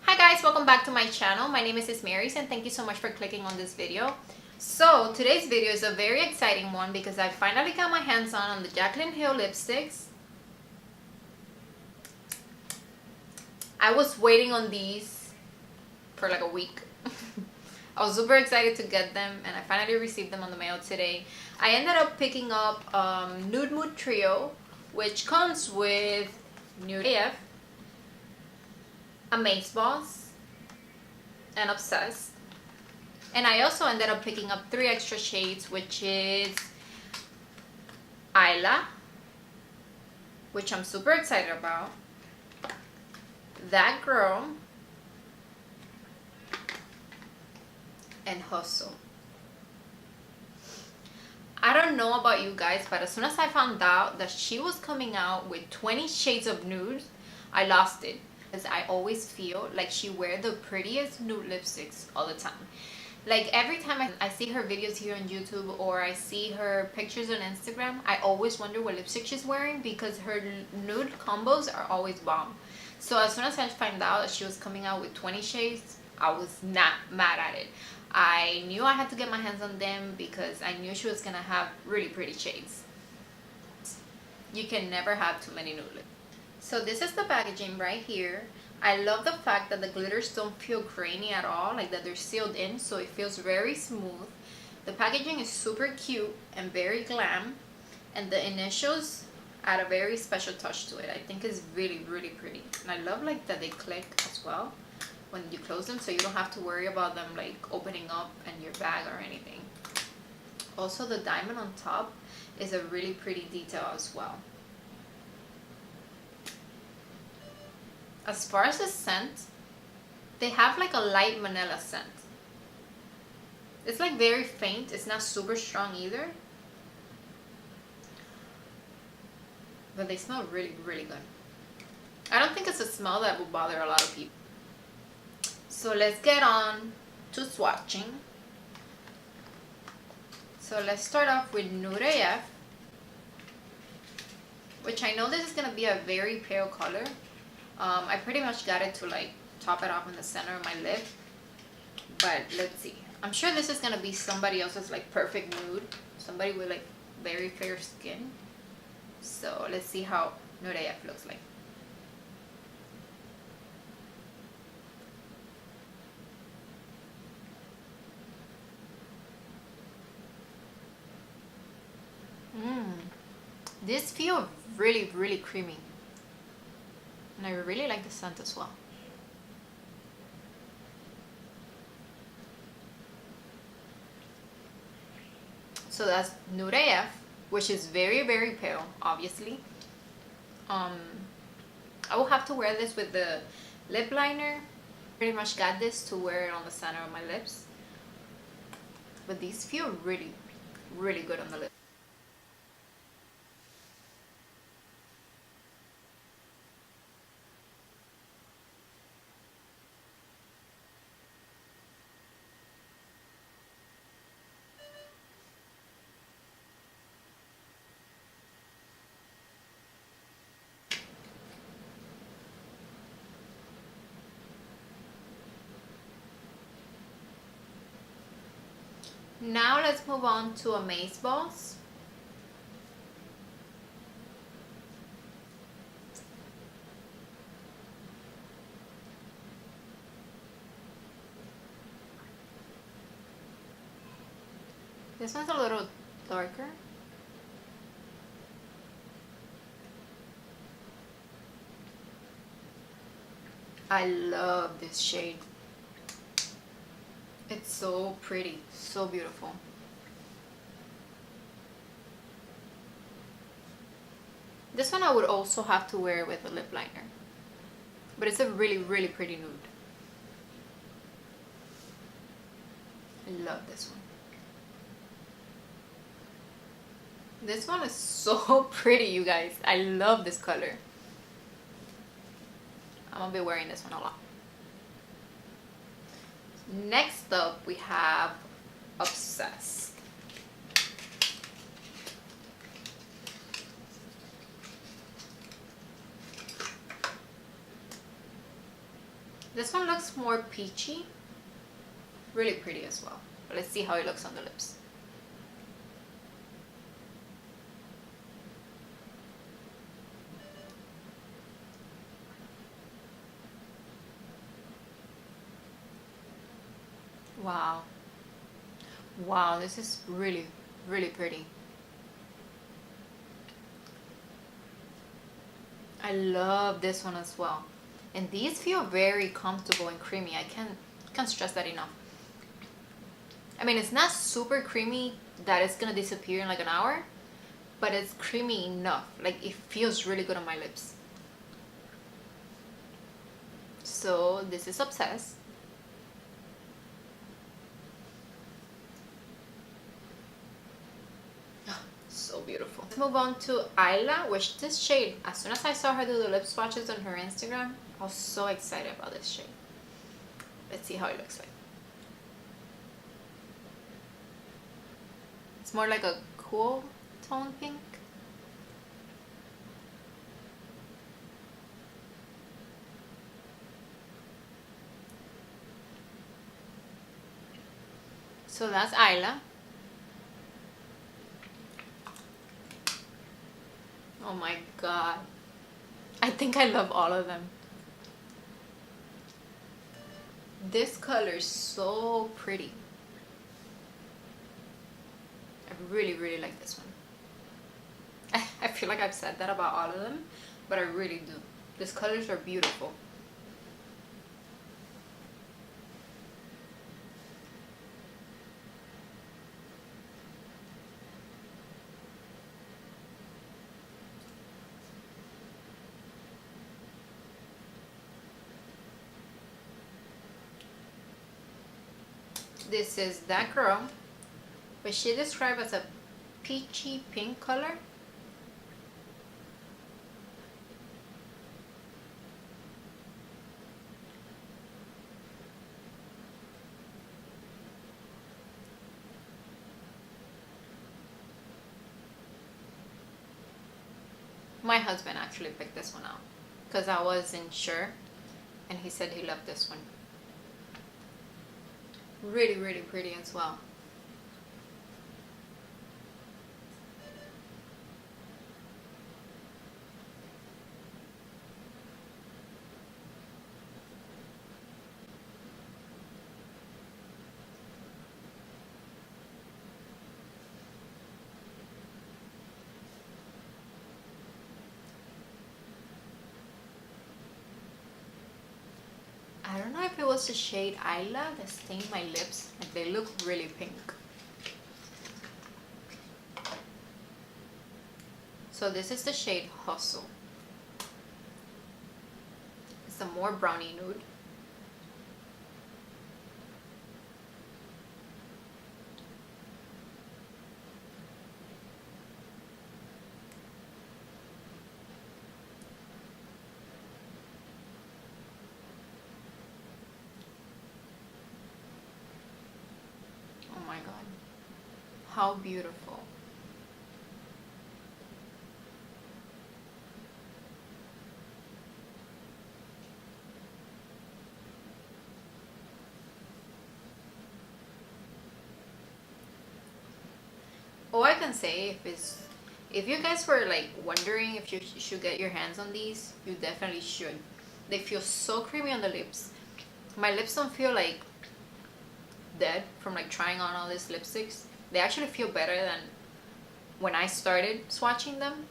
Hi guys, welcome back to my channel. My name is Marys and thank you so much for clicking on this video. So today's video is a very exciting one because I finally got my hands on the Jaclyn Hill lipsticks. I was waiting on these for like a week. I was super excited to get them and I finally received them on the mail today. I ended up picking up Nude Mood Trio, which comes with Nude AF, AMAZEBALLS, and Obsessed. And I also ended up picking up 3 extra shades, which is ISLA, which I'm super excited about, That Girl, and Hustle. I don't know about you guys, but as soon as I found out that she was coming out with 20 shades of nude, I lost it. Because I always feel like she wears the prettiest nude lipsticks all the time. Like every time I see her videos here on YouTube or I see her pictures on Instagram, I always wonder what lipstick she's wearing because her nude combos are always bomb. So as soon as I found out that she was coming out with 20 shades, I was not mad at it. I knew I had to get my hands on them because I knew she was gonna have really pretty shades. You can never have too many nude lips. So this is the packaging right here. I love the fact that the glitters don't feel grainy at all, like that they're sealed in, so it feels very smooth. The packaging is super cute and very glam, and the initials add a very special touch to it. I think it's really pretty, and I love like that they click as well when you close them, so you don't have to worry about them like opening up in your bag or anything. Also, the diamond on top is a really pretty detail as well. As far as the scent, they have like a light vanilla scent. It's like very faint. It's not super strong either. But they smell really good. I don't think it's a smell that will bother a lot of people. So let's get on to swatching. So let's start off with Nude AF, which I know this is going to be a very pale color. I pretty much got it to like top it off in the center of my lip, but let's see. I'm sure this is gonna be somebody else's like perfect nude, somebody with like very fair skin. So let's see how Nude AF looks like. This feels really creamy. And I really like the scent as well. So that's Nude AF, which is very pale, obviously. I will have to wear this with the lip liner. Pretty much got this to wear it on the center of my lips. But these feel really good on the lips. Now let's move on to AMAZEBALLS. This one's a little darker. I love this shade. It's so pretty, so beautiful. This one I would also have to wear with a lip liner. But it's a really pretty nude. I love this one. This one is so pretty, you guys. I love this color. I'm gonna be wearing this one a lot. Next up, we have Obsessed. This one looks more peachy. Really pretty as well. But let's see how it looks on the lips. Wow. Wow, this is really, really pretty. I love this one as well. And these feel very comfortable and creamy. I can't stress that enough. I mean, it's not super creamy that it's gonna disappear in like an hour, but it's creamy enough. Like, it feels really good on my lips. So this is Obsessed. So beautiful. Let's move on to ISLA, which this shade, as soon as I saw her do the lip swatches on her Instagram, I was so excited about this shade. Let's see how it looks like. It's more like a cool tone pink. So that's ISLA. Oh my god. I think I love all of them. This color is so pretty. I really, really like this one. I feel like I've said that about all of them, but I really do. These colors are beautiful. This is That Girl, which she described as a peachy pink color. My husband actually picked this one out because I wasn't sure, and he said he loved this one. Really, really pretty as well. I don't know if it was the shade ISLA that stained my lips. Like, they look really pink. So this is the shade Hustle. It's a more brownie nude. Oh my god. How beautiful. All I can say if you guys were like wondering if you should get your hands on these, you definitely should. They feel so creamy on the lips. My lips don't feel like dead from like trying on all these lipsticks. They actually feel better than when I started swatching them.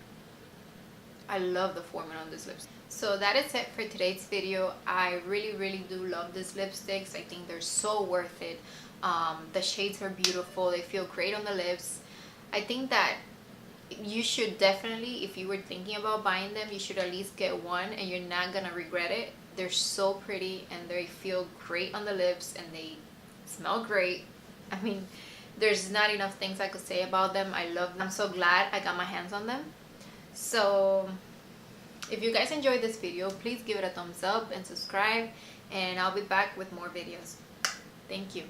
I love the formula on this lipstick. So that is it for today's video. I really do love these lipsticks. I think they're so worth it. The shades are beautiful. They feel great on the lips. I think that you should definitely, if you were thinking about buying them, you should at least get one and you're not gonna regret it. They're so pretty and they feel great on the lips and they smell great. I mean, there's not enough things I could say about them. I love them. I'm so glad I got my hands on them. So if you guys enjoyed this video, please give it a thumbs up and subscribe, and I'll be back with more videos. Thank you.